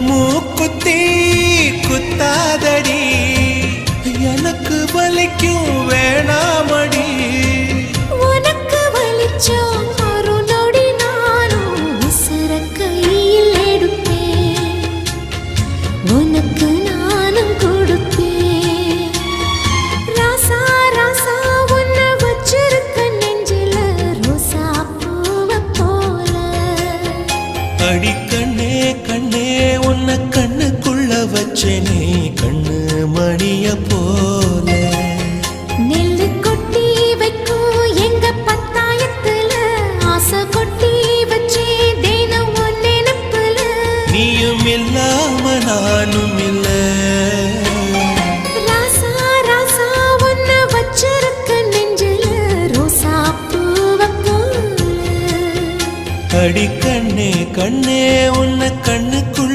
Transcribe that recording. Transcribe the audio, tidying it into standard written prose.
மூக்குத்தி குத்தாதடி எனக்கு வலிக்கும் வேணாமடி உனக்கு வலிச்சோ ஒரு நொடி நானும் விசிற கையில் எடுப்பேன் உனக்கு நானும் கொடுப்பேன் ராசா ராசா உன்னை வச்சிருக்க நெஞ்சில ரோசா பூவ போல அடி கண்ணே கண்ணே உன்னை கண்ணுக்குள்ள வச்சேனே கண்ணு மணிய போல நெல்லு கொட்டி வைக்கும் எங்க பத்தாயத்துல ஆசை கொட்டி வச்சே தினம் உன் நினைப்புல நீயும் இல்லாம நானும் இல்ல ராசா ராசா உன்னை வச்சிருக்க நெஞ்சில ரோசா பூவ போல அடி கண்ணே கண்ணே உன்னை கண்ணுக்குள்ள